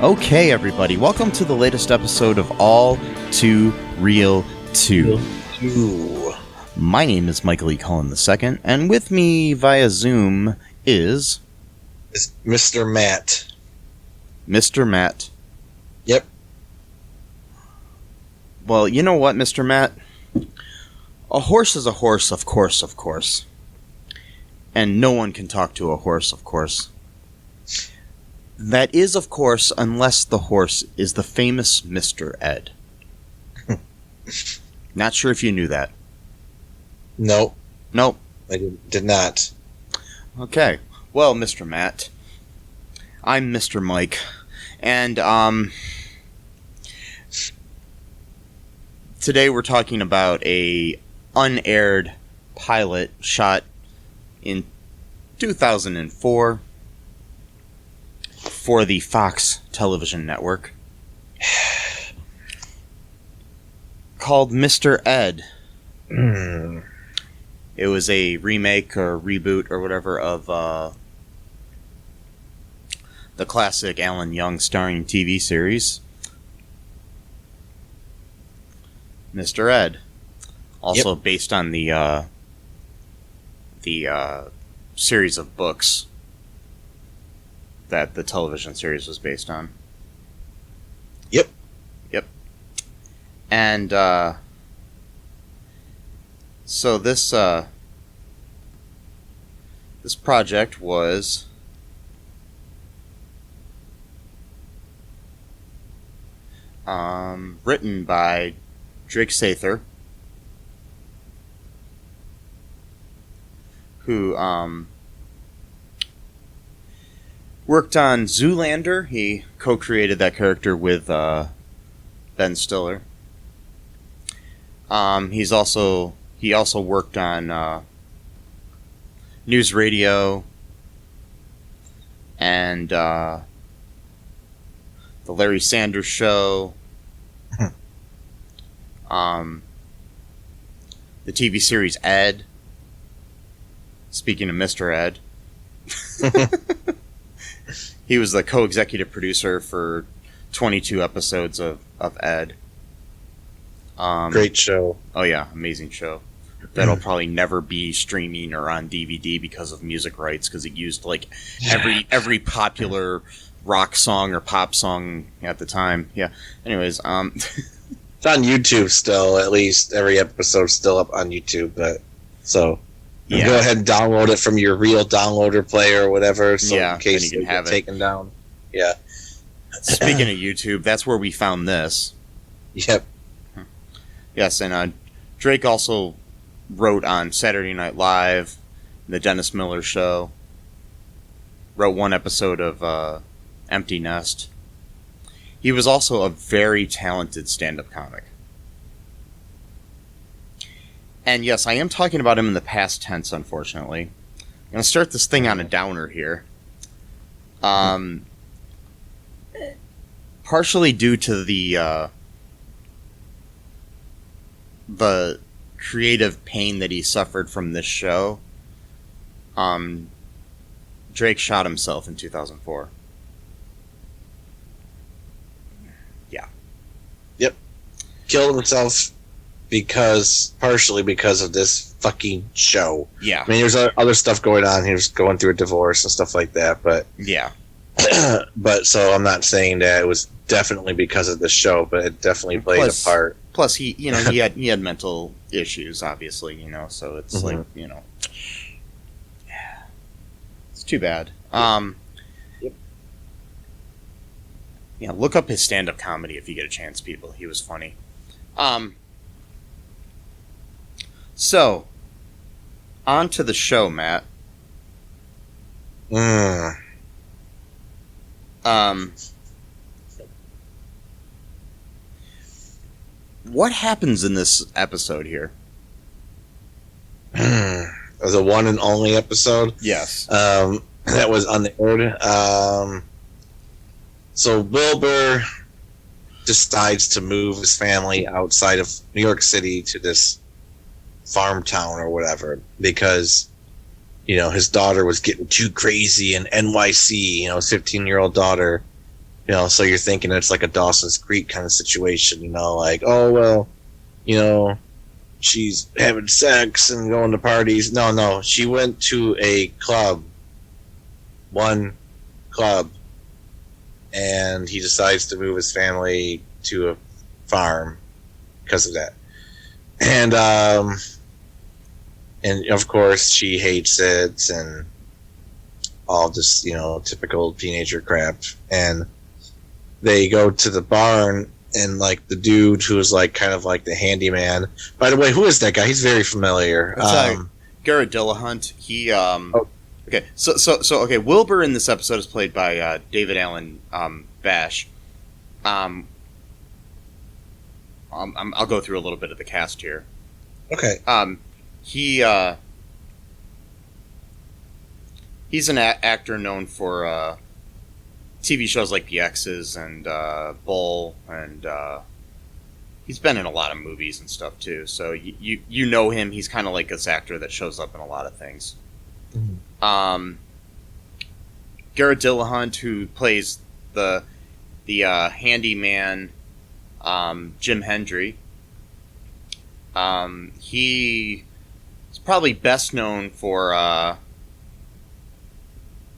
Okay, everybody, welcome to the latest episode of All Too Real 2. My name is Michael E. Cullen II, and with me via Zoom is... It's Mr. Matt. Mr. Matt. Yep. Well, you know what, Mr. Matt? A horse is a horse, of course. And no one can talk to a horse, of course. That is, of course, unless the horse is the famous Mr. Ed. Not sure if you knew that. Nope. Nope. I did not. Okay. Well, Mr. Matt, I'm Mr. Mike, and today we're talking about a unaired pilot shot in 2004 for the Fox television network called Mr. Ed. It was a remake or reboot or whatever of the classic Alan Young starring TV series Mr. Ed. Also based on the series of books that the television series was based on. Yep. And so this project was written by Drake Sather, who worked on Zoolander. He co-created that character with Ben Stiller. He also worked on News Radio and the Larry Sanders Show, the TV series Ed. Speaking of Mr. Ed, he was the co-executive producer for 22 episodes of Ed. Great show. Oh yeah, amazing show. That'll probably never be streaming or on DVD because of music rights, because it used like every popular rock song or pop song at the time. Yeah. Anyways, it's on YouTube still. At least every episode's still up on YouTube. But so go ahead and download it from your real downloader player or whatever. So in case you get taken down. Yeah. Speaking of YouTube, that's where we found this. Yep. Yes, and Drake also wrote on Saturday Night Live, The Dennis Miller Show. Wrote one episode of Empty Nest. He was also a very talented stand-up comic. And yes, I am talking about him in the past tense, unfortunately. I'm going to start this thing on a downer here. Partially due to the creative pain that he suffered from this show. Drake shot himself in 2004. Yeah. Yep. Killed himself partially because of this fucking show. Yeah. I mean, there's other stuff going on. He was going through a divorce and stuff like that, but... Yeah. But so I'm not saying that it was definitely because of the show, but it definitely played a part. Plus, he had mental issues, obviously, so it's like, it's too bad. Yep. Yeah, look up his stand-up comedy if you get a chance, people. He was funny. So, on to the show, Matt. What happens in this episode here? The one and only episode? Yes. That was unaired. So Wilbur decides to move his family outside of New York City to this farm town or whatever because, his daughter was getting too crazy in NYC, his 15-year-old daughter. So you're thinking it's like a Dawson's Creek kind of situation, like, oh, well, she's having sex and going to parties. No, she went to a club, one club, and he decides to move his family to a farm because of that. And of course she hates it and all this, typical teenager crap. And they go to the barn and like the dude who is like kind of like the handyman. By the way, who is that guy? He's very familiar. Garrett Dillahunt. He okay. So okay. Wilbur in this episode is played by David Allen Bash. I'll go through a little bit of the cast here. Okay. He's an actor known for TV shows like The X's and Bull, and he's been in a lot of movies and stuff too. So you know him. He's kind of like this actor that shows up in a lot of things. Mm-hmm. Garrett Dillahunt, who plays the handyman, Jim Hendry. He is probably best known for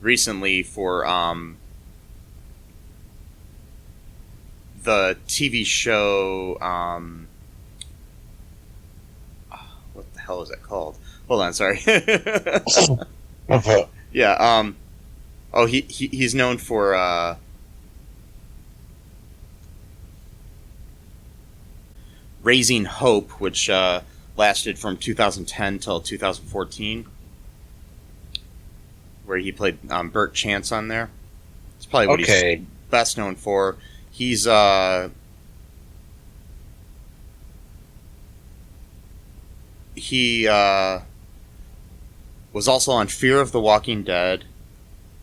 recently for the TV show. What the hell is that called? Hold on, sorry. Yeah. He's known for Raising Hope, which lasted from 2010 till 2014, where he played Bert Chance on there. It's probably what he's best known for. He's he was also on Fear of the Walking Dead.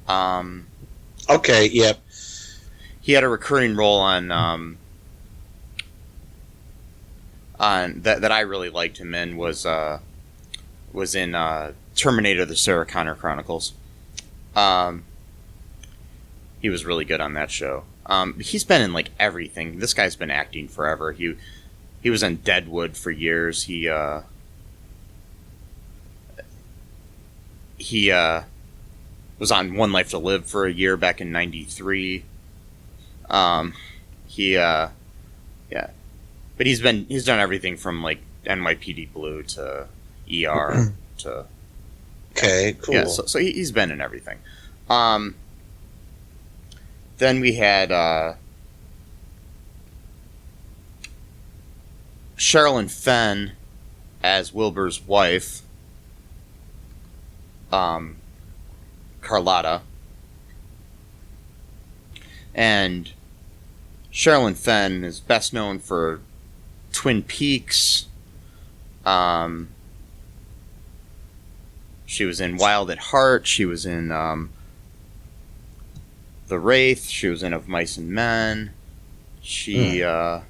Okay, yep. He had a recurring role on that I really liked him in was in Terminator: The Sarah Connor Chronicles. He was really good on that show. He's been in like everything. This guy's been acting forever. He was in Deadwood for years. He was on One Life to Live for a year back in '93. But he's done everything from like NYPD Blue to ER to. Okay, cool. Yeah, so he's been in everything. Then we had Sherilyn Fenn as Wilbur's wife, Carlotta. And Sherilyn Fenn is best known for Twin Peaks. She was in Wild at Heart. She was in The Wraith. She was in Of Mice and Men. She had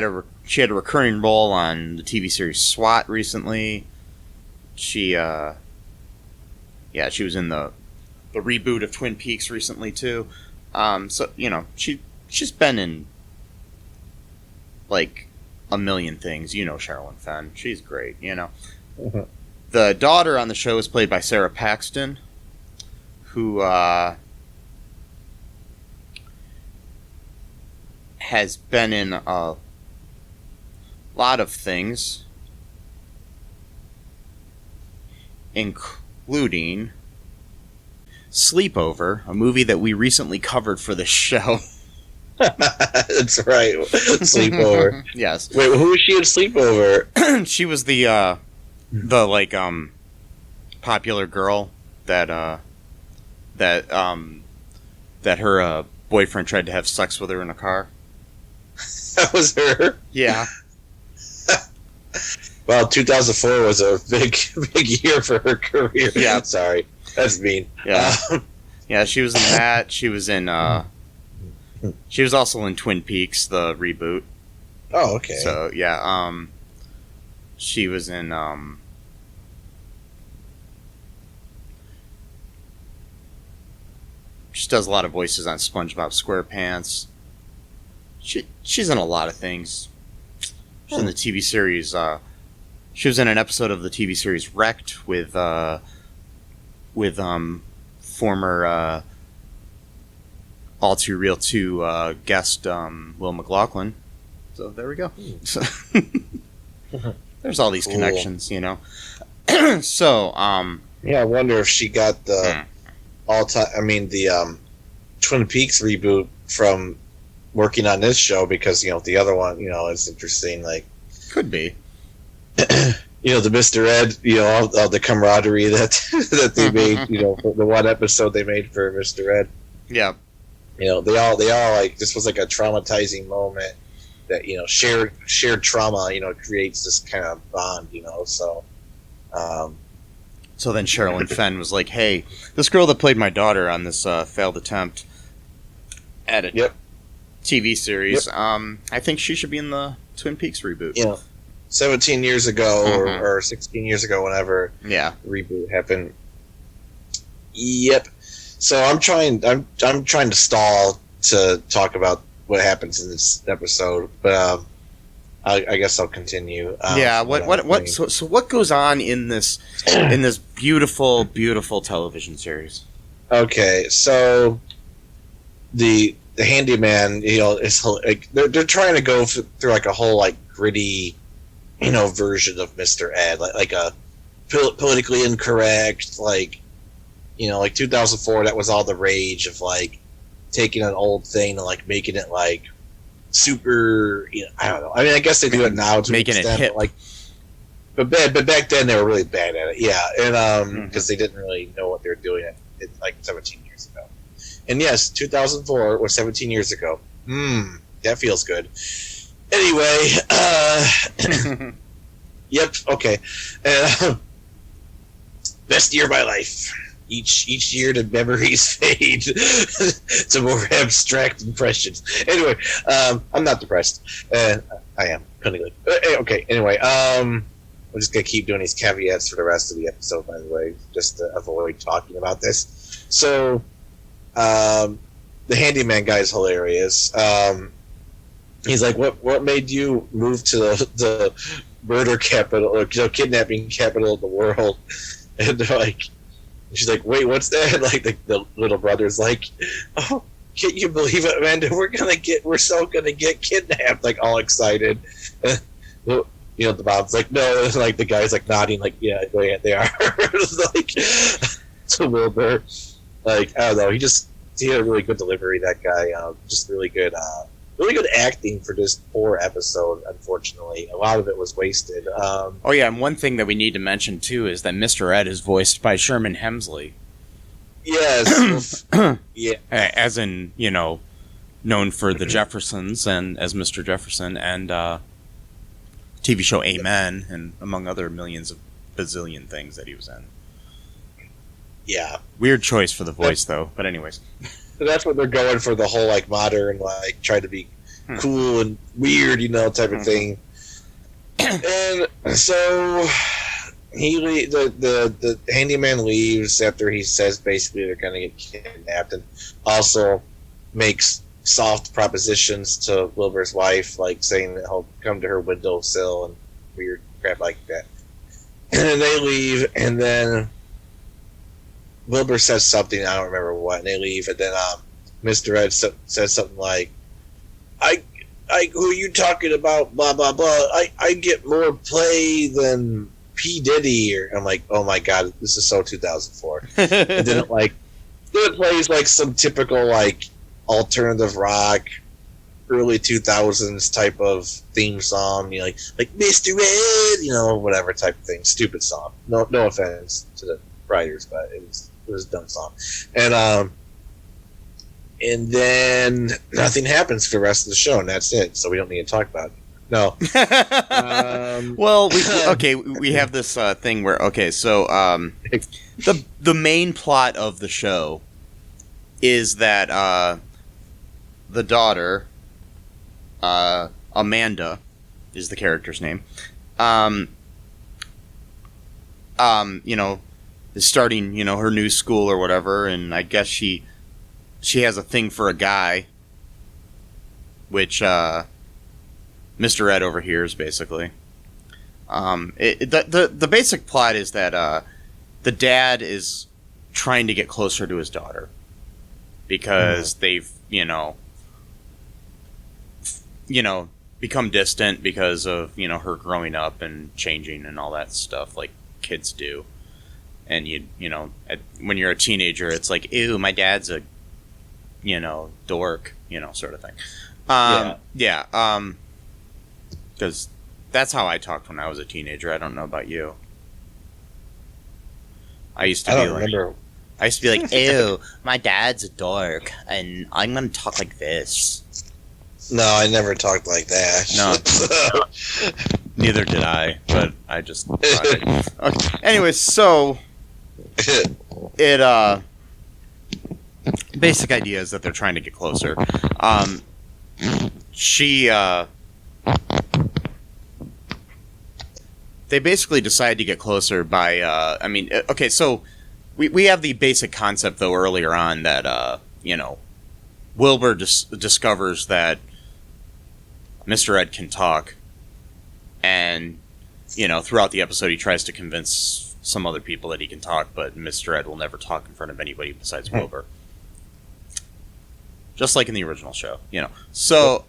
a recurring role on the TV series SWAT recently. She was in the reboot of Twin Peaks recently too. So she's been in like a million things. Sherilyn Fenn. She's great. Mm-hmm. The daughter on the show is played by Sarah Paxton, who has been in a lot of things, including Sleepover, a movie that we recently covered for this show. That's right. Sleepover. Yes. Wait, who was she in Sleepover? She was the like popular girl that her boyfriend tried to have sex with her in a car. That was her. Yeah. Well, 2004 was a big year for her career. Yeah. Sorry, that's mean. Yeah. Yeah, she was in that. She was in. She was also in Twin Peaks, the reboot. Oh, okay. So yeah, she was in. She does a lot of voices on SpongeBob SquarePants. She's in a lot of things. She's in the TV series. She was in an episode of the TV series Wrecked with former All Too Real 2 guest Will McLaughlin. So there we go. So, there's all these connections, you know. So yeah, I wonder if she got the the Twin Peaks reboot from working on this show, because the other one is interesting. Like, could be. The Mr. Ed, all the camaraderie that they made, the one episode they made for Mr. Ed. Yeah. They all like, this was like a traumatizing moment that, shared trauma, creates this kind of bond, so. So then Sherilyn Fenn was like, hey, this girl that played my daughter on this failed attempt at a TV series, I think she should be in the Twin Peaks reboot. 17 years ago or 16 years ago, whenever the reboot happened. Yep. So I'm trying to stall to talk about what happens in this episode, but I guess I'll continue. So what goes on in this beautiful, beautiful television series? Okay, so the handyman, is like they're trying to go through like a whole like gritty, version of Mr. Ed, like a politically incorrect, like 2004. That was all the rage of like taking an old thing and like making it like super. I don't know. I mean, I guess they do it now to making extent, it hip. But back then they were really bad at it. Yeah, and because they didn't really know what they were doing like 17 years ago. And yes, 2004 was 17 years ago. That feels good. Anyway, yep, okay. Best year of my life. Each year the memories fade to more abstract impressions. Anyway, I'm not depressed. I am kind of good. Okay, anyway, I'm just going to keep doing these caveats for the rest of the episode, by the way, just to avoid talking about this. So, the handyman guy is hilarious. He's like, what made you move to the murder capital, or kidnapping capital of the world? And they're like, she's like, wait, what's that? Like the little brother's like, oh, can't you believe it, Amanda? We're so gonna get kidnapped, like all excited. The mom's like, no, and, like the guy's like nodding, like, yeah, they are. Like, so Wilbur, like, I don't know, he had a really good delivery. That guy, just really good acting for this poor episode. Unfortunately, a lot of it was wasted. And one thing that we need to mention too is that Mr. Ed is voiced by Sherman Hemsley. Yes. Yeah. As in, known for The Jeffersons and as Mr. Jefferson, and TV show Amen, and among other millions of bazillion things that he was in. Yeah. Weird choice for the voice, though. But anyways. So that's what they're going for, the whole like modern, like try to be cool and weird, type of thing. And so the handyman leaves after he says basically they're going to get kidnapped, and also makes soft propositions to Wilbur's wife, like saying that he'll come to her windowsill and weird crap like that. And then they leave, and then Wilbur says something, I don't remember what, and they leave, and then Mr. Ed says something like, I who are you talking about, blah, blah, blah, I get more play than P. Diddy, or I'm like, oh my god, this is so 2004. And then it plays like some typical like alternative rock, early 2000s type of theme song, like Mr. Ed, whatever type of thing. Stupid song. No offense to the writers, but it was a dumb song. And then nothing happens for the rest of the show, and that's it. So we don't need to talk about it. No. Well, we have this thing where so the main plot of the show is that the daughter, Amanda, is the character's name. Is starting her new school or whatever, and I guess she has a thing for a guy, which Mr. Ed overhears, basically. The basic plot is that the dad is trying to get closer to his daughter because they've, become distant because of, her growing up and changing and all that stuff like kids do. And when you're a teenager, it's like, ew, my dad's a, dork, sort of thing. Because that's how I talked when I was a teenager. I don't know about you. I used to be like, ew, my dad's a dork, and I'm gonna talk like this. No, I never talked like that. No, neither did I. But I just. Okay. Anyway, so it basic idea is that they're trying to get closer. They basically decide to get closer by, so we have the basic concept, though, earlier on that, Wilbur discovers that Mr. Ed can talk, and, throughout the episode he tries to convince some other people that he can talk, but Mr. Ed will never talk in front of anybody besides Wilbur. Just like in the original show, So,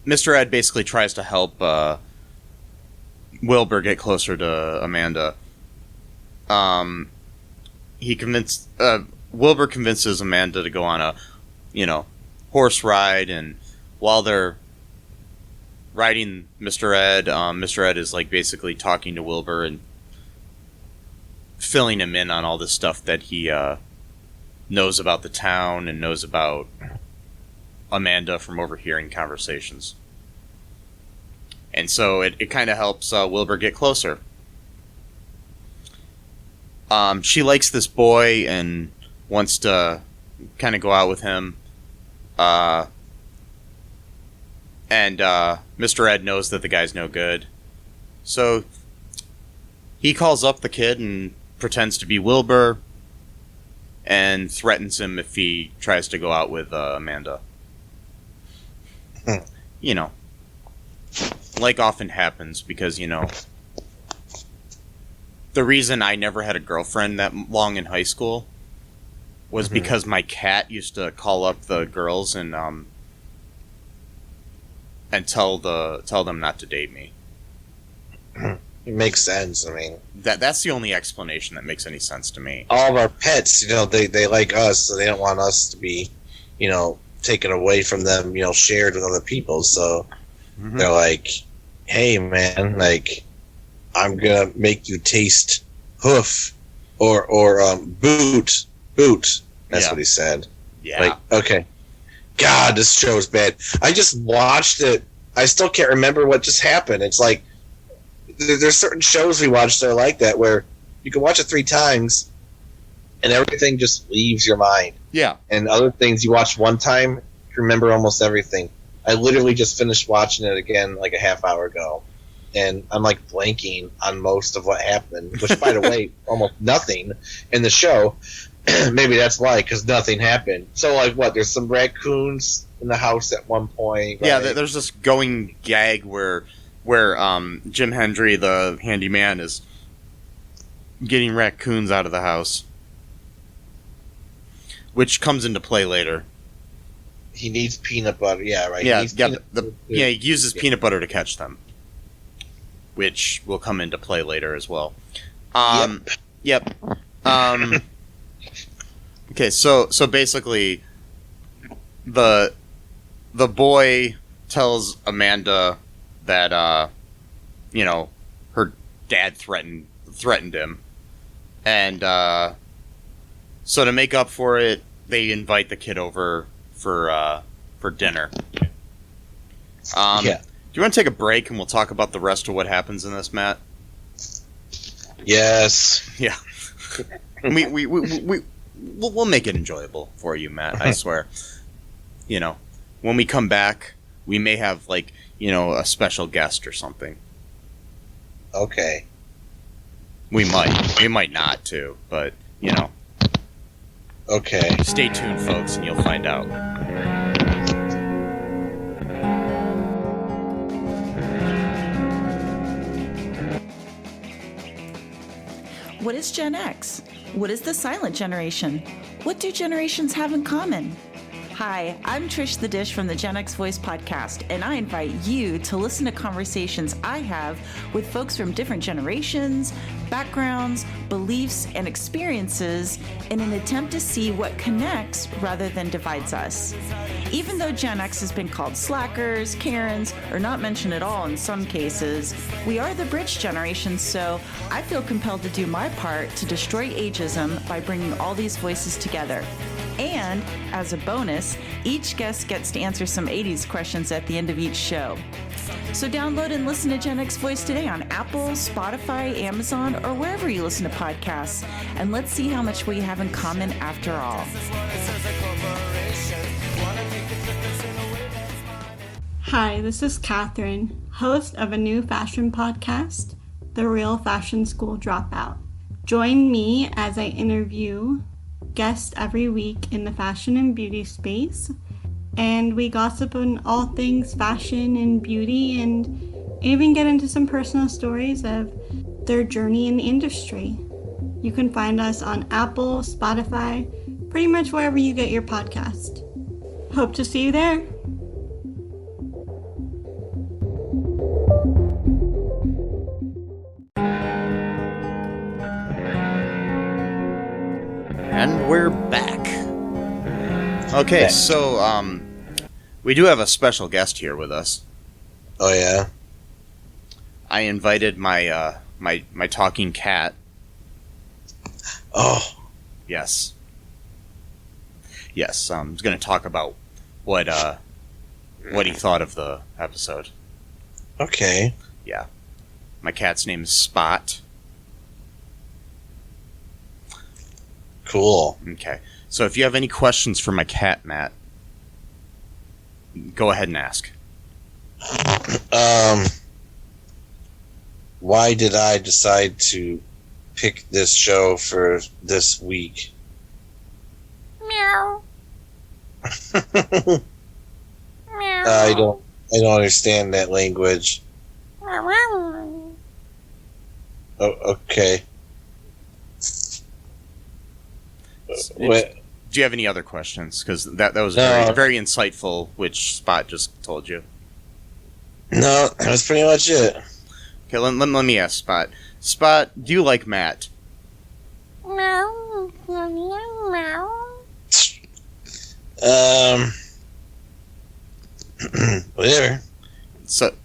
Mr. Ed basically tries to help Wilbur get closer to Amanda. Wilbur convinces Amanda to go on a, horse ride, and while they're riding Mr. Ed is like basically talking to Wilbur and filling him in on all this stuff that he knows about the town and knows about Amanda from overhearing conversations. And so it kind of helps Wilbur get closer. She likes this boy and wants to kind of go out with him. And Mr. Ed knows that the guy's no good. So he calls up the kid and pretends to be Wilbur and threatens him if he tries to go out with Amanda. Like often happens, because, the reason I never had a girlfriend that long in high school was because my cat used to call up the girls and tell them not to date me. It makes sense. I mean, that's the only explanation that makes any sense to me. All of our pets, they like us, so they don't want us to be, taken away from them, shared with other people. So they're like, hey, man, like, I'm gonna make you taste hoof or boot. That's what he said. Yeah. Like, okay. God, this show is bad. I just watched it. I still can't remember what just happened. It's like, there's certain shows we watch that are like that, where you can watch it 3 times and everything just leaves your mind. Yeah. And other things you watch one time, you remember almost everything. I literally just finished watching it again like a half hour ago, and I'm like blanking on most of what happened, which, by the way, almost nothing in the show. Maybe that's why, because nothing happened. So, like, what? There's some raccoons in the house at one point. Right? Yeah, there's this going gag where Jim Hendry, the handyman, is getting raccoons out of the house, which comes into play later. He needs peanut butter. Yeah, right. Yeah, he uses peanut butter to catch them, which will come into play later as well. Yep. Okay, so basically, the boy tells Amanda that her dad threatened him, and so to make up for it, they invite the kid over for dinner. Do you want to take a break and we'll talk about the rest of what happens in this, Matt? Yes. Yeah. We'll make it enjoyable for you, Matt. I swear. When we come back, we may have a special guest or something. Okay. We might not too, but Okay. Stay tuned, folks, and you'll find out. What is Gen X? What is the silent generation? What do generations have in common? Hi, I'm Trish the Dish from the Gen X Voice podcast, and I invite you to listen to conversations I have with folks from different generations, backgrounds, beliefs, and experiences in an attempt to see what connects rather than divides us. Even though Gen X has been called slackers, Karens, or not mentioned at all in some cases, we are the bridge generation, so I feel compelled to do my part to destroy ageism by bringing all these voices together. And, as a bonus, each guest gets to answer some 80s questions at the end of each show. So download and listen to Gen X Voice today on Apple, Spotify, Amazon, or wherever you listen to podcasts. And let's see how much we have in common after all. Hi, this is Catherine, host of a new fashion podcast, The Real Fashion School Dropout. Join me as I interview guests every week in the fashion and beauty space, and we gossip on all things fashion and beauty, and even get into some personal stories of their journey in the industry. You can find us on Apple, Spotify, pretty much wherever you get your podcast. Hope to see you there. And we're back. Okay, so we do have a special guest here with us. Oh yeah. I invited my my talking cat. Oh. Yes. Yes. He's going to talk about what he thought of the episode. Okay. Yeah. My cat's name is Spot. Cool. Okay. So if you have any questions for my cat, Matt, go ahead and ask. Why did I decide to pick this show for this week? Meow. Meow. I don't understand that language. Oh, okay. Do you have any other questions? Because that was very, very insightful, which Spot just told you. No, that's pretty much it. Okay, let me ask Spot. Spot, do you like Matt? Meow. Meow. Whatever. So,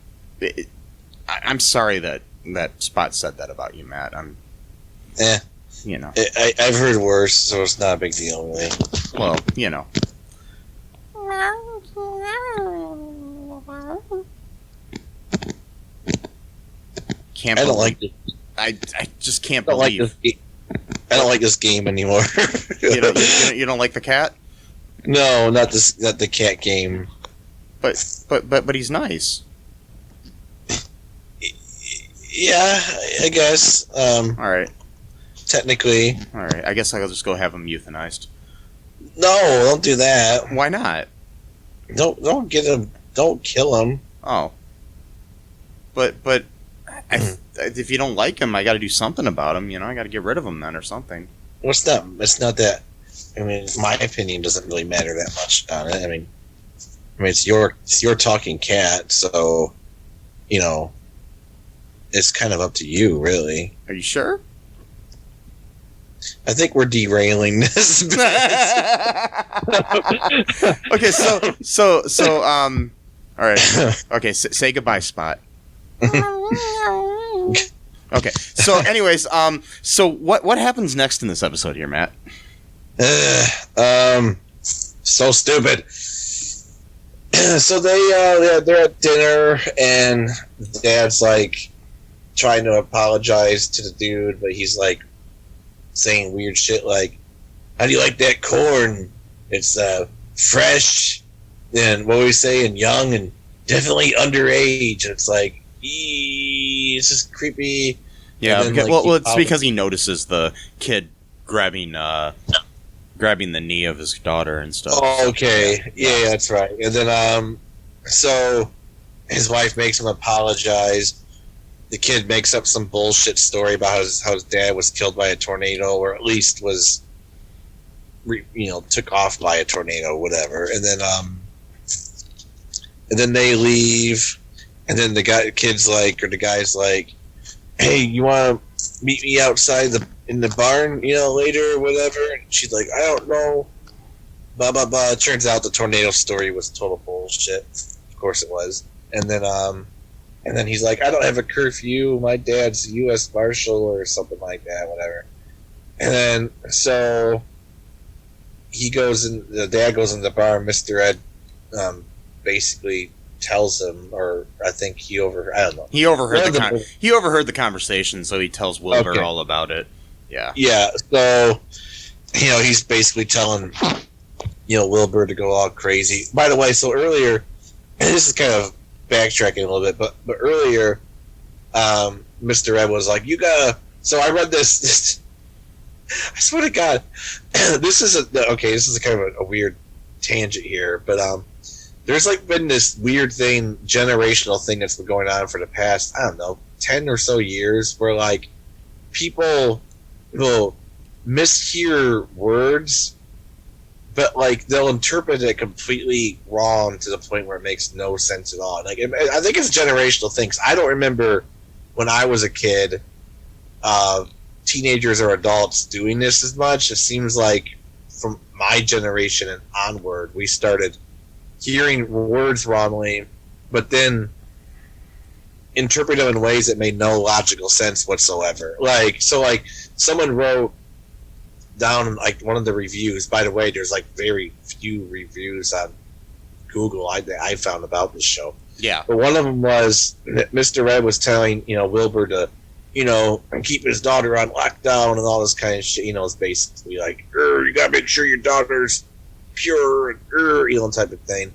I'm sorry that Spot said that about you, Matt. You know. I've heard worse, so it's not a big deal, really. Well, you know. I don't like this. I just can't believe. I don't like this game anymore. you don't like the cat? No, not the cat game. But he's nice. Yeah, I guess. All right. Technically. All right. I guess I'll just go have him euthanized. No, don't do that. Why not? Don't get him. Don't kill him. Oh. But if you don't like him, I got to do something about him. You know, I got to get rid of him then or something. Well, it's not that. I mean, my opinion doesn't really matter that much on it. I mean, it's your talking cat, so you know, it's kind of up to you, really. Are you sure? I think we're derailing this. Okay, so all right. Okay, say goodbye, Spot. Okay. So anyways, so what happens next in this episode here, Matt? So stupid. So they're at dinner and Dad's like trying to apologize to the dude, but he's like saying weird shit like, "How do you like that corn? It's fresh and what we say, and young and definitely underage." And it's like, it's just creepy. Yeah, then, because, it's because he notices the kid grabbing the knee of his daughter and stuff. Oh, okay. Yeah, that's right. And then so his wife makes him apologize. The kid makes up some bullshit story about how his dad was killed by a tornado, or at least was, took off by a tornado, whatever. And then they leave, and then the guy's like, "Hey, you want to meet me outside in the barn, later, or whatever?" And she's like, "I don't know." Blah blah blah. It turns out the tornado story was total bullshit. Of course it was. And then he's like, "I don't have a curfew. My dad's a U.S. Marshal," or something like that, whatever. And then, so the dad goes in the bar, and Mr. Ed basically tells him, or I think I don't know. He overheard the conversation, so he tells Wilbur all about it. Yeah. Yeah, so, he's basically telling, Wilbur to go all crazy. By the way, so earlier, and this is kind of backtracking a little bit, but earlier, Mr. Ed was like, "You gotta." So I read this. I swear to God, this is a kind of a weird tangent here, but there's been this weird thing, generational thing that's been going on for the past, I don't know, 10 or so years, where people will mishear words, but they'll interpret it completely wrong to the point where it makes no sense at all. I think it's a generational thing. I don't remember when I was a kid, teenagers or adults doing this as much. It seems like from my generation and onward, we started hearing words wrongly, but then interpret them in ways that made no logical sense whatsoever. Someone wrote down one of the reviews. By the way, there's very few reviews on Google I found about this show. Yeah. But one of them was that Mr. Ed was telling, Wilbur to, keep his daughter on lockdown and all this kind of shit. It's basically you gotta make sure your daughter's pure and type of thing.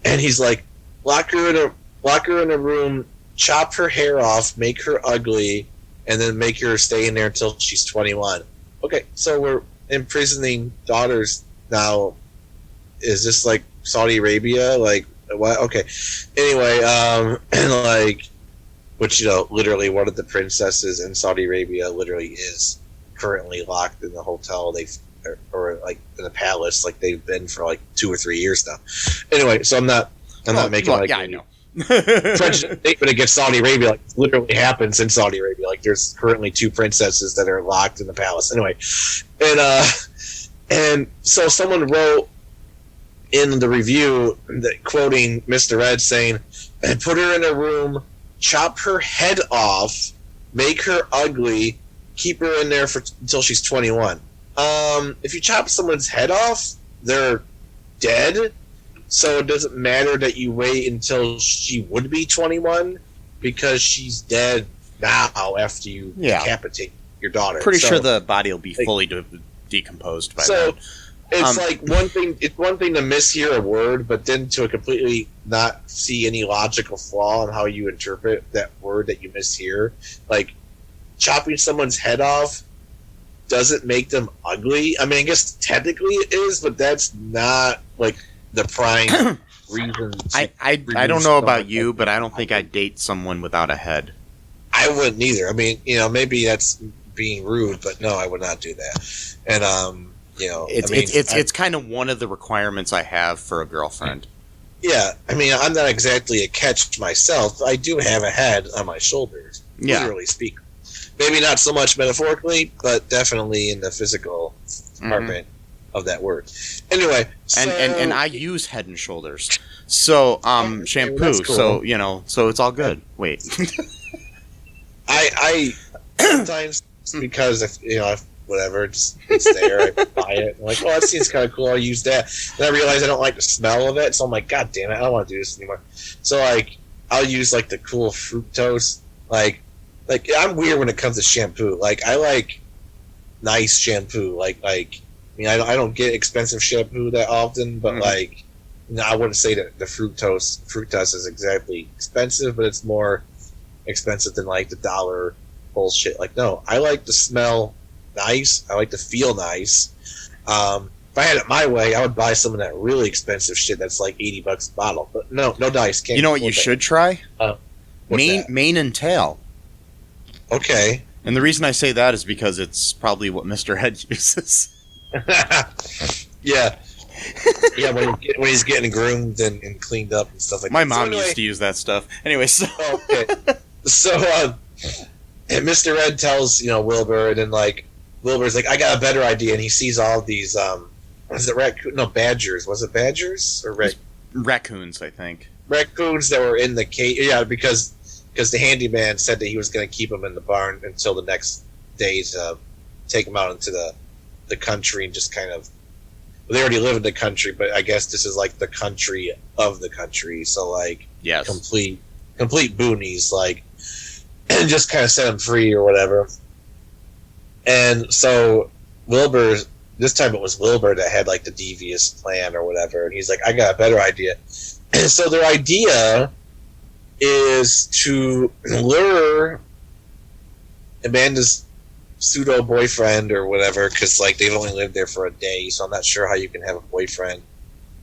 And he's like, lock her in a room, chop her hair off, make her ugly, and then make her stay in there until she's 21. Okay, so we're imprisoning daughters now. Is this Saudi Arabia? What? Okay. Anyway, and which literally one of the princesses in Saudi Arabia literally is currently locked in the hotel or in the palace, they've been for 2 or 3 years now. Anyway, so I'm not making I know. French statement against Saudi Arabia literally happens in Saudi Arabia. There's currently 2 princesses that are locked in the palace. Anyway, and so someone wrote in the review that, quoting Mr. Ed, saying, "And put her in a room, chop her head off, make her ugly, keep her in there until she's 21." If you chop someone's head off, they're dead. So it doesn't matter that you wait until she would be 21 because she's dead now after you decapitate your daughter. Pretty sure the body will be fully decomposed by then. It's one thing to mishear a word, but then to completely not see any logical flaw in how you interpret that word that you mishear. Chopping someone's head off doesn't make them ugly. I mean, I guess technically it is, but that's not the prime reason. I don't know about you, but I don't think I'd date someone without a head. I wouldn't either. I mean, maybe that's being rude, but no, I would not do that. And it's kind of one of the requirements I have for a girlfriend. Yeah, I mean, I'm not exactly a catch myself. I do have a head on my shoulders, literally speaking. Maybe not so much metaphorically, but definitely in the physical department of that word. Anyway, so, and I use Head and Shoulders, so shampoo. Cool. So so it's all good. Wait, I sometimes because if whatever, just it's there, I buy it. I'm like, oh, that seems kind of cool. I'll use that. Then I realize I don't like the smell of it, so I'm like, God damn it, I don't want to do this anymore. So like, I'll use like the cool fructose. Like I'm weird when it comes to shampoo. Like I like nice shampoo. Like I don't get expensive shampoo that often, but like, I wouldn't say that the fructose is exactly expensive, but it's more expensive than like the dollar bullshit. Like, no, I like to smell nice. I like to feel nice. If I had it my way, I would buy some of that really expensive shit that's like $80 a bottle. But no dice. Can't. You know what you should try? Mane and tail. Okay. And the reason I say that is because it's probably what Mr. Head uses. Yeah. Yeah, when he's getting groomed and cleaned up and stuff like My that. mom used to use that stuff. Anyway, so... Okay. So, and Mr. Ed tells, Wilbur, and then, like, Wilbur's like, I got a better idea, and he sees all these, badgers. Was it badgers? Or raccoons, I think. Raccoons that were in the cage. Yeah, because the handyman said that he was going to keep them in the barn until the next day to take them out into the country and just kind of... They already live in the country, but I guess this is like the country of the country. So like, yes, complete boonies, like, and just kind of set them free or whatever. And so Wilbur, this time it was Wilbur that had like the devious plan or whatever. And he's like, I got a better idea. And so their idea is to lure Amanda's pseudo boyfriend or whatever, because like they've only lived there for a day, so I'm not sure how you can have a boyfriend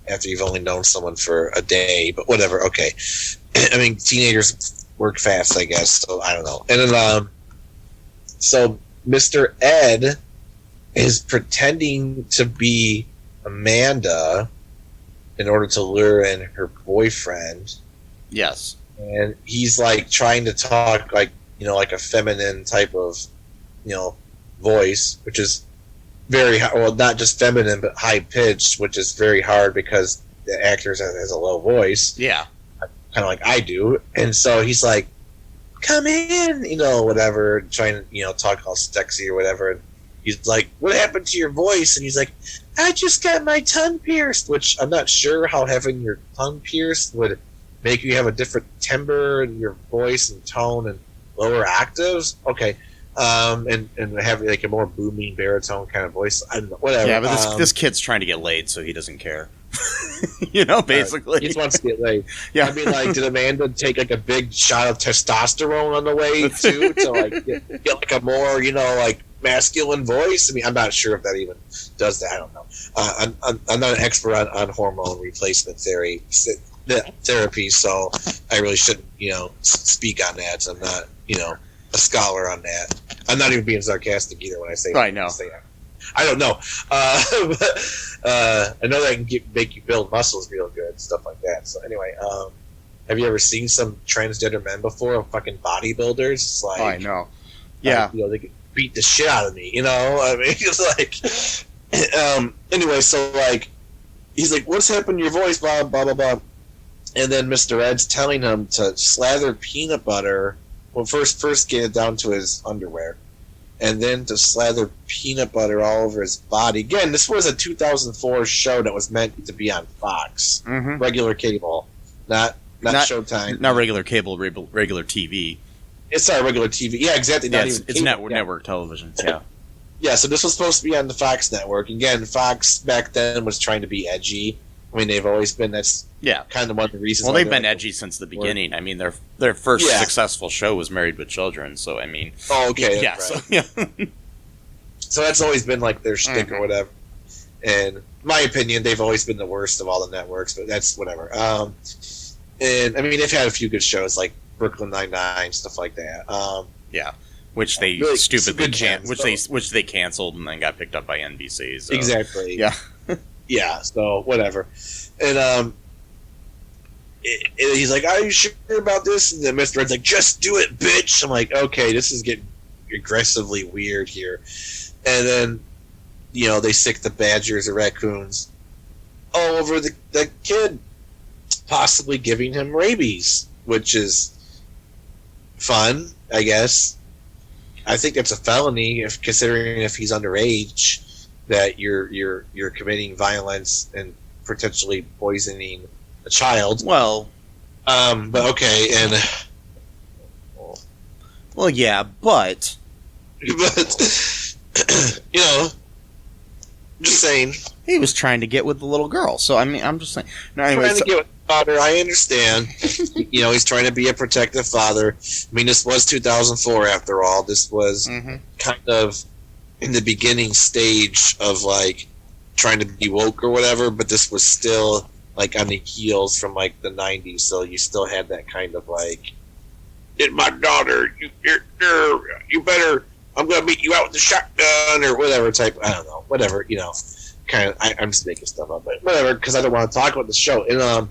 after you've only known someone for a day, but whatever. Okay. I mean, teenagers work fast, I guess, so I don't know. And then so Mr. Ed is pretending to be Amanda in order to lure in her boyfriend. Yes. And he's like trying to talk like like a feminine type of voice, which is very not just feminine but high pitched, which is very hard because the actor has a low voice. Yeah, kind of like I do. And so he's like, "Come in," whatever, trying to talk all sexy or whatever. And he's like, "What happened to your voice?" And he's like, "I just got my tongue pierced," which I'm not sure how having your tongue pierced would make you have a different timbre in your voice and tone and lower octaves. Okay. And have like a more booming baritone kind of voice. I don't know, whatever. Yeah, but this kid's trying to get laid, so he doesn't care. Basically, he just wants to get laid. Yeah, I mean, like, did Amanda take like a big shot of testosterone on the way too to like get like a more like masculine voice? I mean, I'm not sure if that even does that. I don't know. I'm not an expert on hormone replacement therapy, so I really shouldn't speak on that. I'm not a scholar on that. I'm not even being sarcastic either when I say that. I know. I don't know. I know that can make you build muscles real good and stuff like that. So anyway, have you ever seen some transgender men before? Fucking bodybuilders? It's like, I know. Yeah. They could beat the shit out of me, I mean, it's like... anyway, so like, he's like, what's happened to your voice, blah, blah, blah, blah. And then Mr. Ed's telling him to slather peanut butter. Well, first get it down to his underwear, and then to slather peanut butter all over his body. Again, this was a 2004 show that was meant to be on Fox, regular cable, not Showtime, not regular cable, regular TV. It's not regular TV. Yeah, exactly. Yeah, it's network television. Yeah. Yeah, so this was supposed to be on the Fox network. Again, Fox back then was trying to be edgy. I mean, they've always been. That's kind of one of the reasons. Well, they've been edgy since the beginning. I mean, their first successful show was Married with Children. So I mean, okay, right. So that's always been like their shtick or whatever. And in my opinion, they've always been the worst of all the networks, but that's whatever. And I mean, they've had a few good shows like Brooklyn Nine-Nine, stuff like that. Which they really stupidly which they canceled and then got picked up by NBC. So. Exactly. Yeah. Yeah, so whatever. And he's like, "Are you sure about this?" And then Mr. Red's like, "Just do it, bitch." I'm like, okay, this is getting aggressively weird here. And then, they sick the badgers or raccoons all over the kid, possibly giving him rabies, which is fun, I guess. I think that's a felony, considering if he's underage, that you're committing violence and potentially poisoning a child. Well, but okay, and well, yeah, but just saying, he was trying to get with the little girl. So I mean, I'm just saying. No, anyway, trying to get with the father. I understand. He's trying to be a protective father. I mean, this was 2004 after all. This was kind of in the beginning stage of like trying to be woke or whatever, but this was still like on the heels from like the 90s, so you still had that kind of like, "It's my daughter, you better, I'm gonna meet you out with the shotgun," or whatever type, I don't know, whatever, kind of, I'm just making stuff up, but whatever, because I don't want to talk about the show. And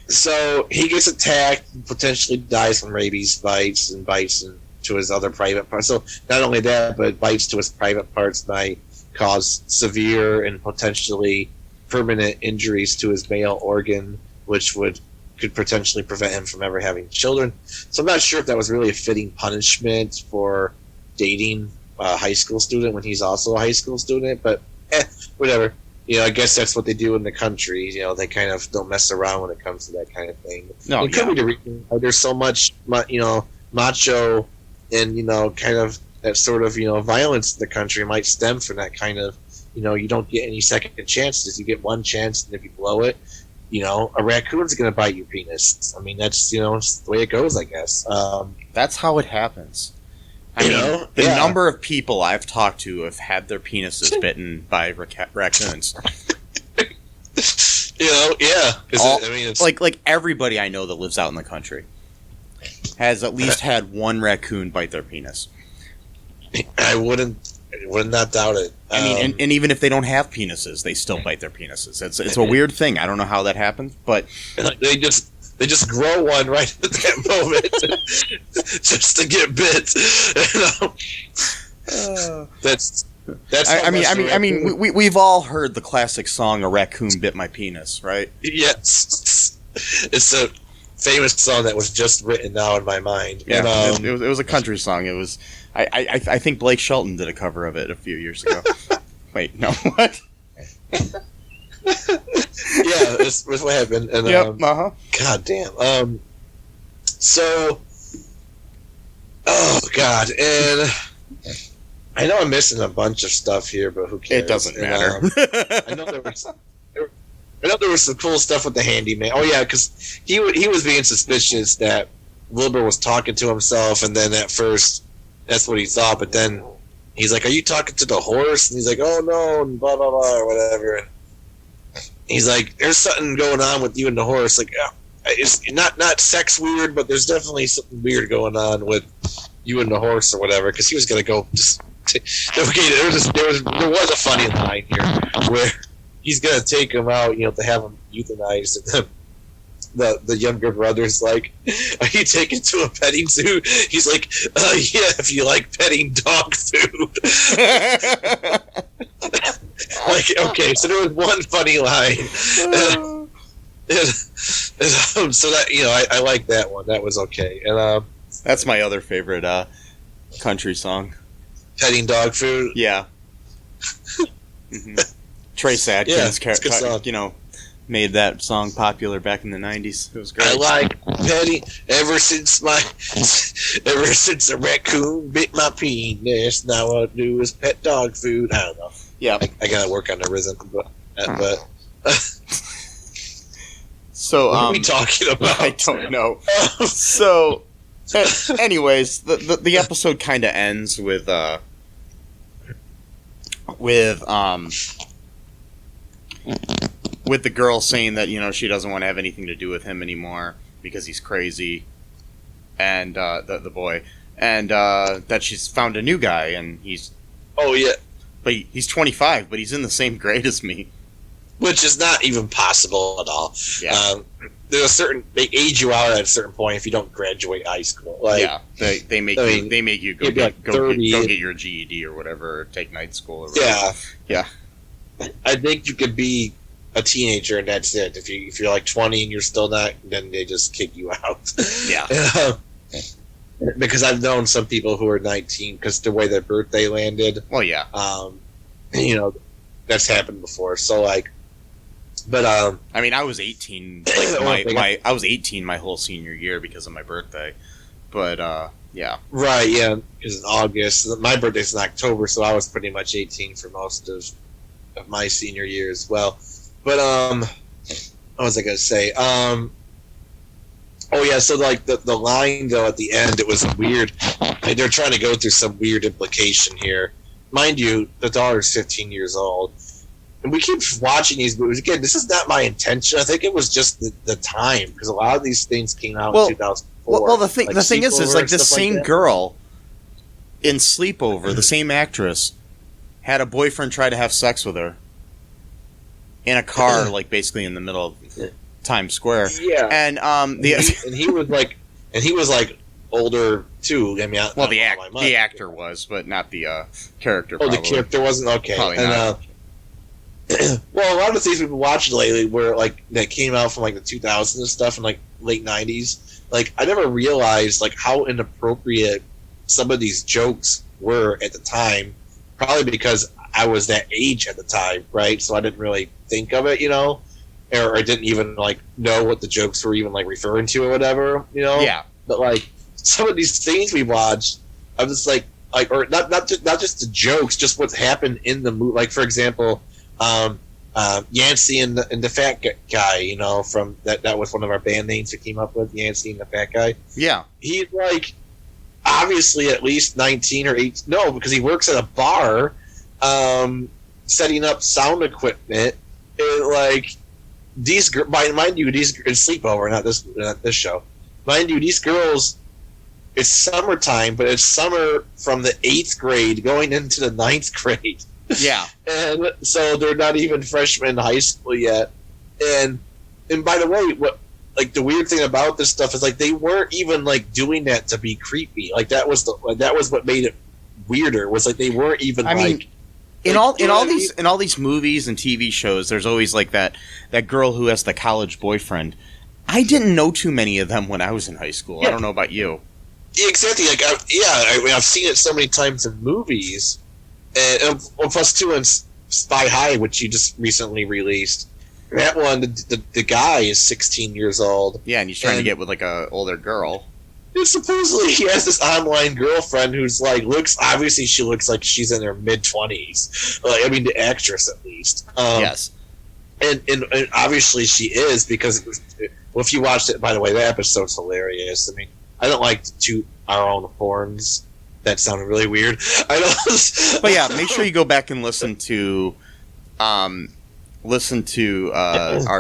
so he gets attacked, potentially dies from rabies, bites into his other private parts. So not only that, but bites to his private parts might cause severe and potentially permanent injuries to his male organ, which could potentially prevent him from ever having children. So I'm not sure if that was really a fitting punishment for dating a high school student when he's also a high school student, but whatever. I guess that's what they do in the country. They kind of don't mess around when it comes to that kind of thing. No, it could be the reason why there's so much, macho and, kind of that sort of, violence in the country might stem from that kind of, you don't get any second chances. You get one chance, and if you blow it, a raccoon's going to bite your penis. I mean, that's, it's the way it goes, I guess. That's how it happens. I mean, the number of people I've talked to have had their penises bitten by raccoons. Yeah. It's like everybody I know that lives out in the country has at least had one raccoon bite their penis. I would not doubt it. I mean, and even if they don't have penises, they still bite their penises. It's a weird thing. I don't know how that happens, but they just grow one right at that moment just to get bit. That's. I mean, we've all heard the classic song "A Raccoon Bit My Penis," right? Yes, it's a famous song that was just written now in my mind. Yeah, and, it was a country song. It was. I think Blake Shelton did a cover of it a few years ago. Wait, no, what? Yeah, that's what happened. And, God damn. So, oh God, and I know I'm missing a bunch of stuff here, but who cares? It doesn't matter. I know there was some cool stuff with the handyman. Oh yeah, because he was being suspicious that Wilbur was talking to himself, and then at first that's what he thought, but then he's like, "Are you talking to the horse?" And he's like, "Oh no," and blah blah blah or whatever. And he's like, "There's something going on with you and the horse." Like, it's not sex weird, but there's definitely something weird going on with you and the horse or whatever. Because he was gonna go. Okay, there was a funny line here where he's gonna take him out, to have him euthanized, and then the younger brother's like, "Are you taking to a petting zoo?" He's like, "Yeah, if you like petting dog food." Like, okay, so there was one funny line, so that I like that one. That was okay, and that's my other favorite country song. Petting dog food. Yeah. Trace Adkins, made that song popular back in the 90s. It was great. I like petting ever since a raccoon bit my penis. Now all I do is pet dog food. I don't know. Yeah, I gotta work on the rhythm, but so what are we talking about? I don't know. So, anyways, the episode kind of ends with the girl saying that she doesn't want to have anything to do with him anymore because he's crazy, and the boy, and that she's found a new guy, and he's but he's 25, but he's in the same grade as me. which is not even possible at all. Yeah. They age you out at a certain point if you don't graduate high school. Like, yeah, they make you go get your GED or whatever, or take night school. Or whatever. Yeah. I think you could be a teenager and that's it. If you're like 20 and you're still not, then they just kick you out. Yeah. Because I've known some people who are 19 because the way their birthday landed. Well, yeah. That's happened before. So like. But I mean, I was 18. Like I was 18 my whole senior year because of my birthday. But yeah. Right. Yeah. Because in August, my birthday's in October, so I was pretty much 18 for most of my senior year as well. But what was I gonna say? Oh yeah. So like the line though at the end, it was weird. Like, they're trying to go through some weird implication here. Mind you, the daughter's 15 years old. And we keep watching these movies. Again, this is not my intention. I think it was just the time, because a lot of these things came out in 2004. Well, the thing is like the same girl in Sleepover, the same actress, had a boyfriend try to have sex with her in a car, like basically in the middle of Times Square. Yeah, and he was like older too. I mean, the actor was, but not the character. Oh, probably. The character wasn't okay. Probably not. Well, a lot of the things we've been watching lately were like that came out from like the 2000s and stuff and like late 90s. Like I never realized like how inappropriate some of these jokes were at the time. Probably because I was that age at the time, right? So I didn't really think of it, or I didn't even like know what the jokes were even like referring to or whatever, Yeah. But like some of these things we watched, I'm just like or not just the jokes, just what's happened in the movie. Like for example. Yancey and the fat guy, from that was one of our band names we came up with, Yancey and the fat guy. Yeah. He's like obviously at least 19 or 18. No, because he works at a bar, setting up sound equipment. And like these, mind you, these in Sleepover, not this show. Mind you, these girls. It's summertime, but it's summer from the 8th grade going into the 9th grade. Yeah. And so they're not even freshmen in high school yet. And by the way, what like the weird thing about this stuff is like they weren't even like doing that to be creepy. Like that was what made it weirder. Was like they weren't even in all these movies and TV shows, there's always like that girl who has the college boyfriend. I didn't know too many of them when I was in high school. Yeah. I don't know about you. Exactly. Like I've seen it so many times in movies. And plus two in Spy High, which you just recently released. That one, the guy is 16 years old. Yeah, and he's trying to get with like a older girl. And supposedly he has this online girlfriend who's like obviously she looks like she's in her mid-20s. Like, I mean, the actress at least. Yes. And obviously she is because if you watched it, by the way, that episode's hilarious. I mean, I don't like to toot our own horns. That sounded really weird. I know. But yeah, make sure you go back and listen to our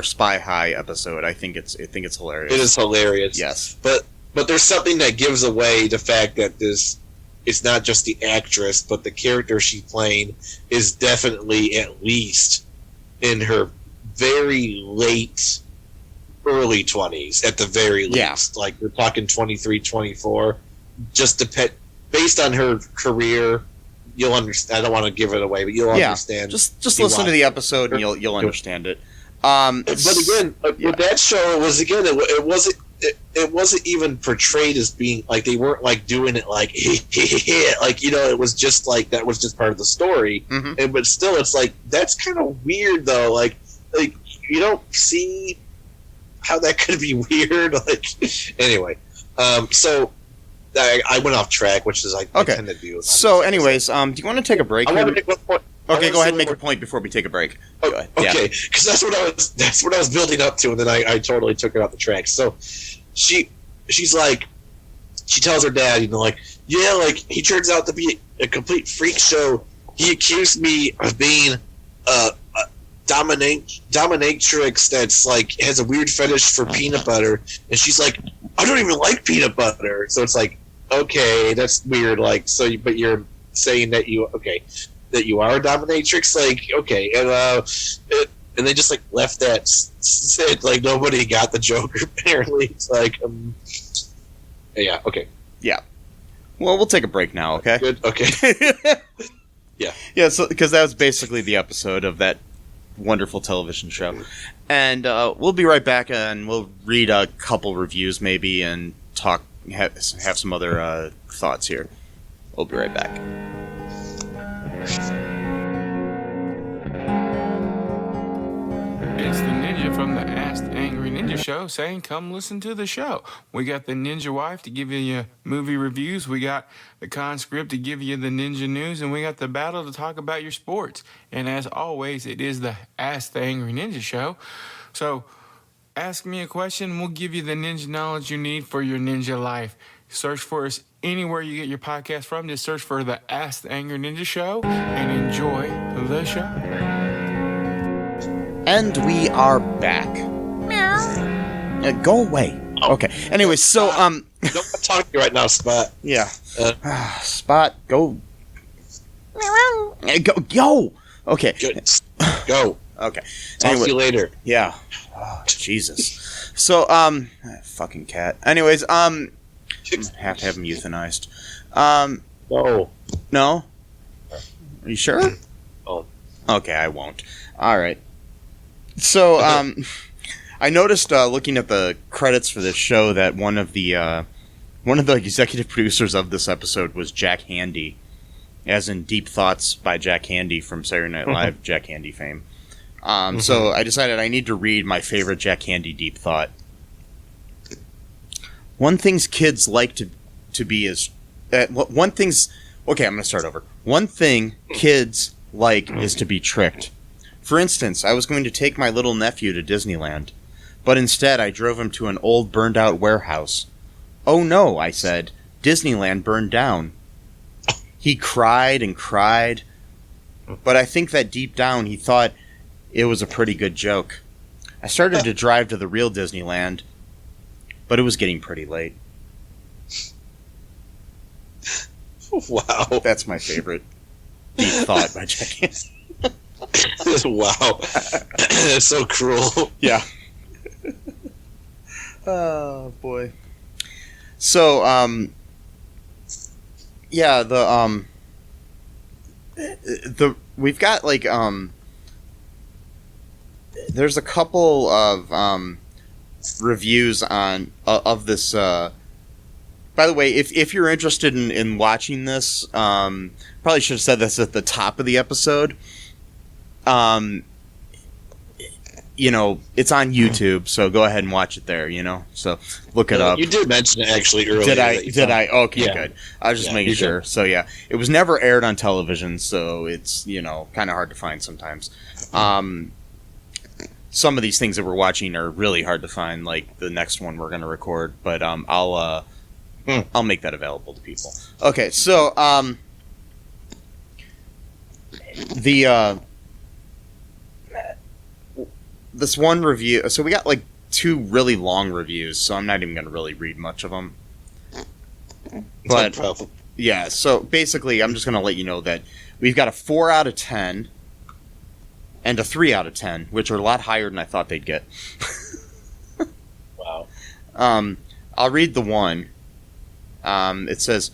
Spy High episode. I think it's hilarious. It is hilarious. Yes. But there's something that gives away the fact that it's not just the actress, but the character she's playing is definitely at least in her very late early 20s at the very least. Yeah. Like we're talking 23, 24. Just based on her career, you'll understand. I don't want to give it away, but you'll understand. Just listen to the episode and you'll understand it. But again, with that show, it wasn't even portrayed as being like they weren't like doing it like like it was just like that was just part of the story. Mm-hmm. But still, it's like that's kind of weird though. Like you don't see how that could be weird. Like anyway, so. I went off track, which is I tend to do. So, anyways, do you want to take a break? I want to make one point. Okay, go ahead and make a point before we take a break. Okay, because that's what I was building up to, and then I totally took it off the track. So, she's like, she tells her dad, like, yeah, like he turns out to be a complete freak show. He accused me of being a dominatrix that's like has a weird fetish for peanut butter, and she's like, I don't even like peanut butter. So it's like, okay, that's weird. Like, but you're saying that you are a dominatrix. Like, okay, and and they just like left that said like nobody got the joke. Apparently, it's like yeah, okay, yeah. Well, we'll take a break now, okay? Good, okay. Yeah. So because that was basically the episode of that wonderful television show, and we'll be right back, and we'll read a couple reviews maybe, and talk have some other thoughts here. We'll be right back. It's the Ninja from the Ask the Angry Ninja Show saying, come listen to the show. We got the Ninja Wife to give you your movie reviews. We got the Conscript to give you the Ninja News. And we got the Battle to talk about your sports. And as always, it is the Ask the Angry Ninja Show. So ask me a question, we'll give you the ninja knowledge you need for your ninja life. Search for us anywhere you get your podcast from. Just search for the Ask the Angry Ninja Show and enjoy the show. And we are back. Meow. Go away. Okay. Anyway, so Don't talk to you right now, Spot. Yeah. Spot, go. Meow. Go. Okay. Good. Go. Okay. Talk to you later. Yeah. Oh, Jesus. So fucking cat. Anyways, have to have him euthanized. No. Are you sure? Oh. Okay, I won't. All right. So, I noticed looking at the credits for this show that one of the executive producers of this episode was Jack Handey, as in Deep Thoughts by Jack Handey from Saturday Night Live, Jack Handey fame. So I decided I need to read my favorite Jack Handey deep thought. One thing's kids like to be is one thing's okay. I'm going to start over. One thing kids like is to be tricked. For instance, I was going to take my little nephew to Disneyland, but instead I drove him to an old burned-out warehouse. Oh no, I said, Disneyland burned down. He cried and cried, but I think that deep down he thought it was a pretty good joke. I started to drive to the real Disneyland, but it was getting pretty late. Wow. That's my favorite deep thought by Jack Handey. Wow. That's so cruel. Yeah. Oh, boy. So, yeah, we've got, like, there's a couple of, reviews on, of this, by the way, if you're interested in watching this, probably should have said this at the top of the episode. You know, it's on YouTube, so go ahead and watch it there, you know? So, look it up. You did mention it actually earlier. Did I? Okay, yeah. Good. I was just making sure. So, yeah. It was never aired on television, so it's, you know, kind of hard to find sometimes. Some of these things that we're watching are really hard to find, like the next one we're going to record, but I'll make that available to people. Okay, so, this one review, so we got like 2 really long reviews, so I'm not even going to really read much of them. But, yeah, so basically I'm just going to let you know that we've got a 4 out of 10 and a 3 out of 10, which are a lot higher than I thought they'd get. Wow. I'll read the one. It says,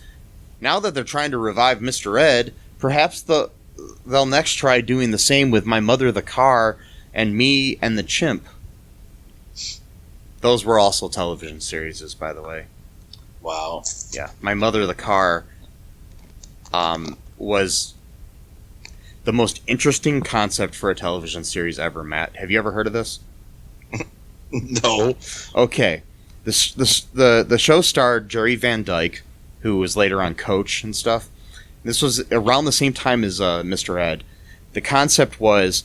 now that they're trying to revive Mr. Ed, perhaps they'll next try doing the same with My Mother the Car and Me and the Chimp. Those were also television series, by the way. Wow. Yeah. My Mother the Car was the most interesting concept for a television series ever, Matt. Have you ever heard of this? No. Okay. The show starred Jerry Van Dyke, who was later on Coach and stuff. This was around the same time as Mr. Ed. The concept was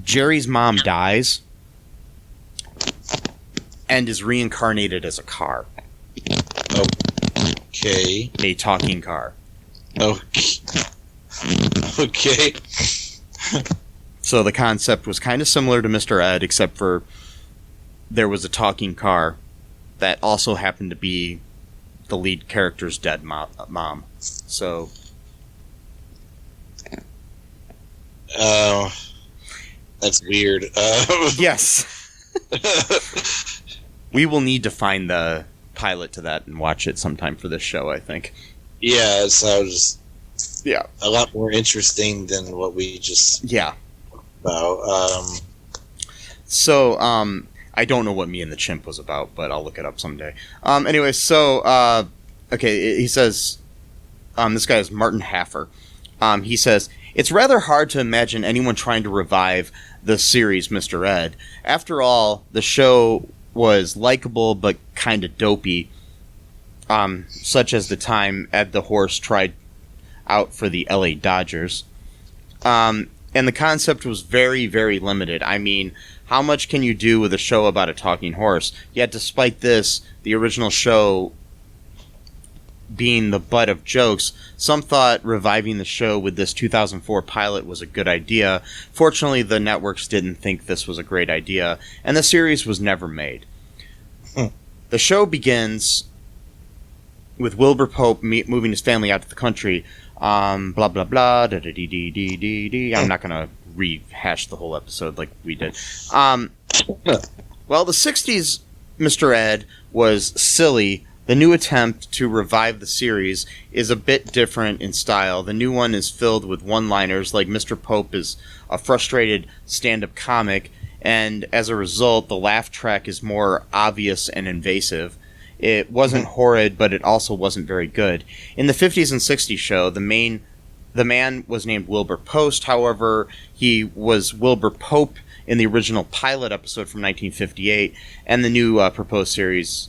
Jerry's mom dies and is reincarnated as a car. Okay. A talking car. Okay. So the concept was kind of similar to Mr. Ed, except for there was a talking car that also happened to be the lead character's dead mom. So... That's weird. Yes. We will need to find the pilot to that and watch it sometime for this show, I think. Yeah, it sounds a lot more interesting than what we just about. So, I don't know what Me and the Chimp was about, but I'll look it up someday. Anyway, so, okay, he says, this guy is Martin Haffer. He says, it's rather hard to imagine anyone trying to revive the series Mr. Ed. After all, the show was likable but kind of dopey, such as the time Ed the Horse tried out for the LA Dodgers. And the concept was very, very limited. I mean, how much can you do with a show about a talking horse? Yet despite this, the original show being the butt of jokes, some thought reviving the show with this 2004 pilot was a good idea. Fortunately, the networks didn't think this was a great idea, and the series was never made. The show begins with Wilbur Pope moving his family out to the country. Blah, blah, blah, da-da-dee-dee-dee-dee-dee. I'm not going to rehash the whole episode like we did. Well, the 60s Mr. Ed was silly. The new attempt to revive the series is a bit different in style. The new one is filled with one-liners, like Mr. Pope is a frustrated stand-up comic, and as a result, the laugh track is more obvious and invasive. It wasn't horrid, but it also wasn't very good. In the 50s and 60s show, the man was named Wilbur Post. However, he was Wilbur Pope in the original pilot episode from 1958, and the new proposed series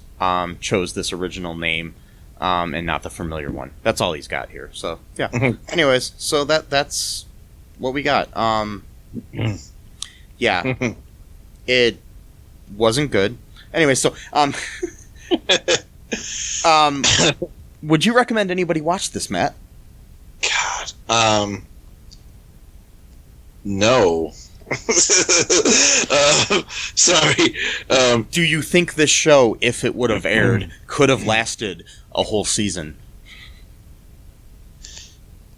chose this original name and not the familiar one. That's all he's got here. So, yeah. Anyways, so that's what we got. Yeah. It wasn't good. Anyway, so would you recommend anybody watch this, Matt? God. No. Sorry. Do you think this show, if it would have aired, could have lasted a whole season?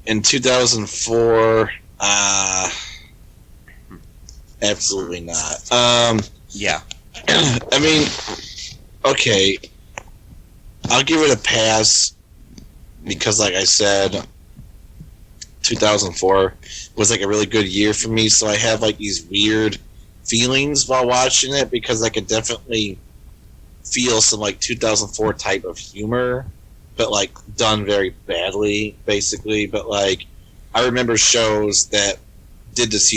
In 2004, absolutely not. Yeah. I mean, okay, I'll give it a pass because, like I said, 2004 was like a really good year for me, so I have like these weird feelings while watching it because I could definitely feel some like 2004 type of humor, but like done very badly, basically. But like I remember shows that did this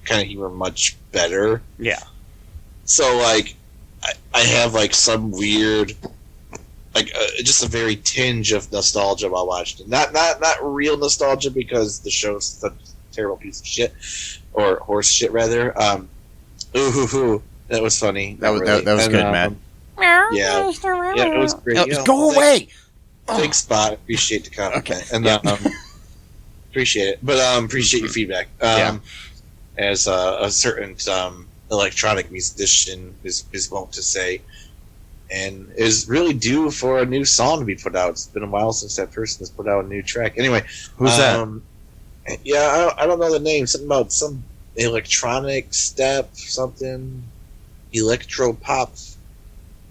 kind of humor much better. Yeah. So like I have like some weird, like just a very tinge of nostalgia while watching it. Not real nostalgia because the show's such a terrible piece of shit, or horse shit rather. That was funny. That was good, Matt. Yeah, it was great. No, go away. Big spot. Appreciate the compliment. Okay. And appreciate it, but appreciate your feedback. As a certain electronic musician is wont to say, and is really due for a new song to be put out. It's been a while since that person has put out a new track. Anyway, who's that? Yeah, I don't know the name. Something about some electronic step, something electro pop.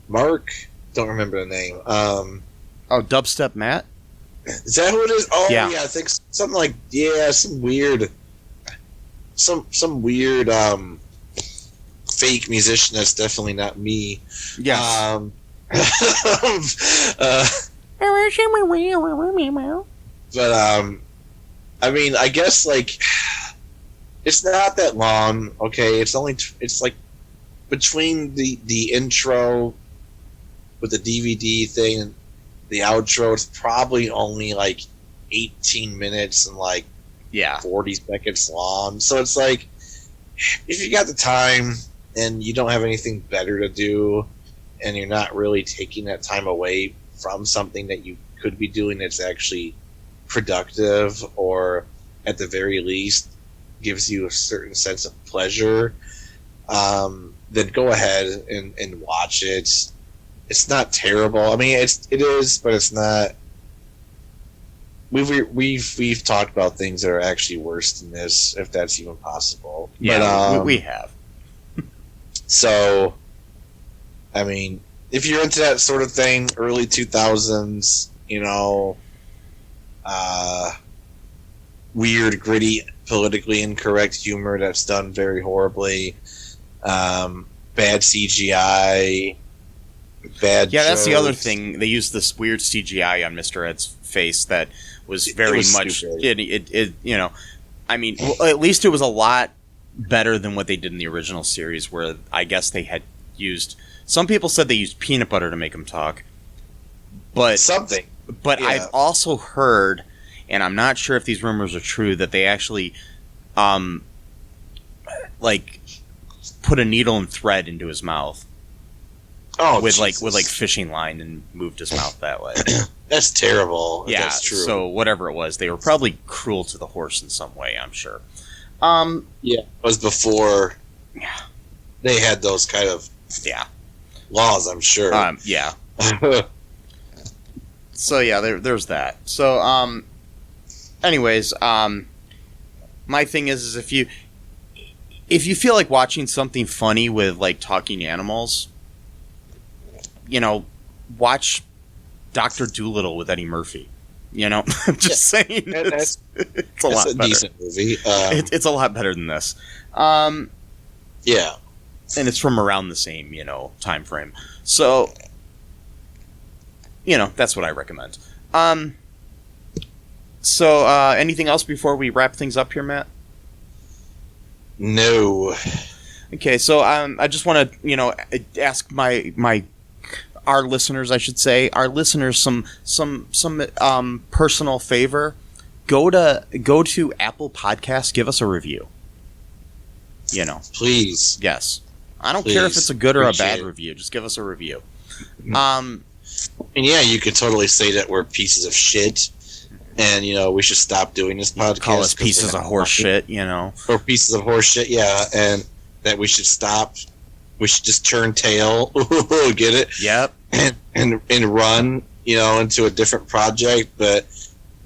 Mark, don't remember the name. Dubstep Matt. Is that who it is? Oh yeah, I think something like some weird fake musician that's definitely not me. Yes. But I mean, I guess like it's not that long. Okay, it's like between the intro with the DVD thing and the outro, it's probably only like 18 minutes and like 40 seconds long. So it's like if you got the time and you don't have anything better to do and you're not really taking that time away from something that you could be doing that's actually productive, or at the very least gives you a certain sense of pleasure, then go ahead and watch it. It's not terrible. I mean, it is, but it's not we've talked about things that are actually worse than this, if that's even possible. Yeah, but, we have. So, I mean, if you're into that sort of thing, early 2000s, weird, gritty, politically incorrect humor that's done very horribly, bad CGI, bad. Yeah, that's jokes. the other thing. They used this weird CGI on Mr. Ed's face that was very much. I mean, well, at least it was a lot better than what they did in the original series, where I guess they had used. Some people said they used peanut butter to make him talk, but something. But yeah. I've also heard, and I'm not sure if these rumors are true, that they actually, put a needle and thread into his mouth. Oh, with fishing line and moved his mouth that way. That's terrible. Yeah, that's true. So whatever it was, they were probably cruel to the horse in some way, I'm sure. Yeah, it was before. Yeah, they had those kind of laws, I'm sure. Yeah. So yeah, there's that. So anyways, my thing is if you feel like watching something funny with like talking animals, watch Dr. Dolittle with Eddie Murphy. I'm just saying. It's a lot better. Decent movie. It's a lot better than this. Yeah. And it's from around the same, time frame. So, that's what I recommend. So, anything else before we wrap things up here, Matt? No. Okay, so I just want to, ask our listeners, I should say, some personal favor. Go to Apple Podcasts, give us a review. Please. Yes. I don't care if it's a good or a bad review. Just give us a review. And yeah, you could totally say that we're pieces of shit, and we should stop doing this podcast. Call us pieces of horse shit, or pieces of horse shit, yeah, and that we should stop. We should just turn tail, get it? Yep. And run, into a different project. But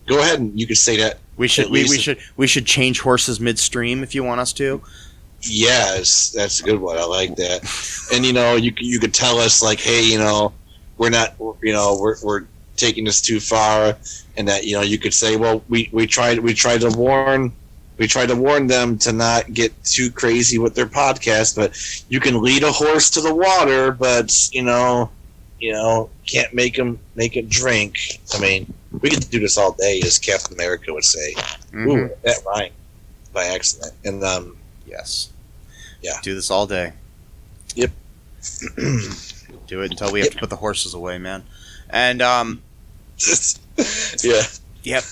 go ahead and you could say that we should change horses midstream if you want us to. Yes, that's a good one. I like that. And you could tell us like, hey, we're not, we're taking this too far, and that you could say, well, we tried to warn them to not get too crazy with their podcast, but you can lead a horse to the water, but can't make it drink. I mean, we could do this all day, as Captain America would say. Mm-hmm. Ooh, that rhymed by accident. And yes, yeah, do this all day. Yep. Do it until we have to put the horses away, man. And yeah. Yep.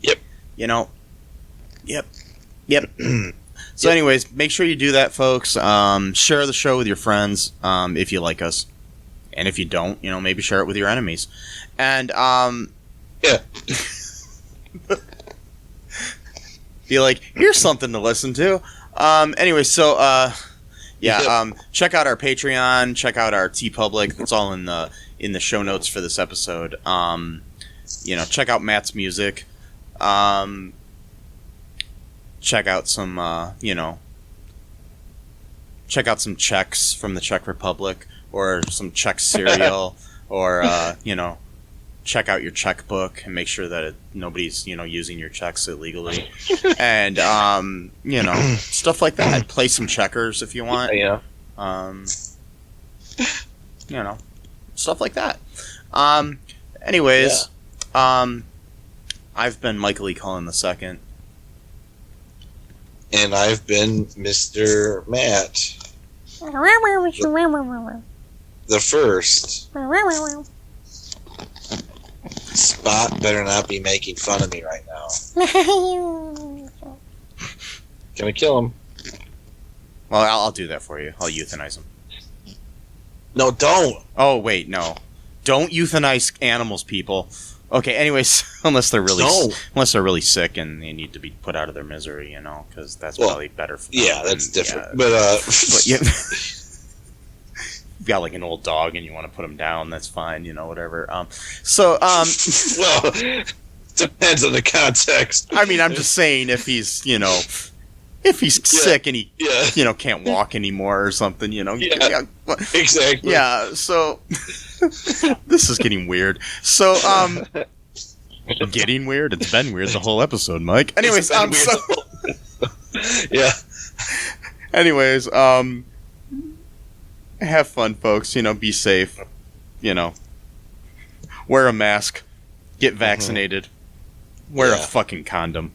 Yep. Yep. So anyways, make sure you do that, folks. Share the show with your friends if you like us. And if you don't, maybe share it with your enemies. And yeah. be like, here's something to listen to. Anyway, so check out our Patreon, check out our TeePublic. That's all in the show notes for this episode. Check out Matt's music. Check out some check out some Czechs from the Czech Republic, or some Czech cereal, or check out your checkbook and make sure that nobody's using your checks illegally, and stuff like that. Play some checkers if you want. Yeah. Stuff like that. Anyways, I've been Michael E. Cullen II. And I've been Mr. Matt. The first. Spot better not be making fun of me right now. Can we kill him? Well, I'll do that for you. I'll euthanize him. No, don't. Oh, wait, no. Don't euthanize animals, people. Okay, anyways, unless they're really sick and they need to be put out of their misery, because that's probably better for them. Yeah, that's different. Yeah. But you've got like an old dog and you want to put him down, that's fine, whatever. well, Depends on the context. I mean, I'm just saying if he's, if he's sick and he, can't walk anymore or something, Exactly. Yeah, so this is getting weird. So, getting weird? It's been weird the whole episode, Mike. Anyways, yeah. Anyways, have fun, folks. Be safe. Wear a mask. Get vaccinated. Wear a fucking condom.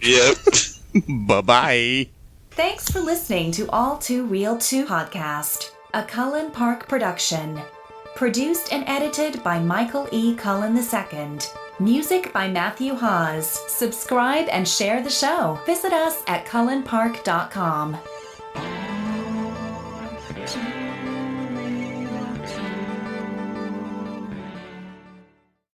Yep. Bye-bye. Thanks for listening to All Too Real 2 podcast, a Cullen Park production. Produced and edited by Michael E. Cullen II. Music by Matthew Haas. Subscribe and share the show. Visit us at cullenpark.com.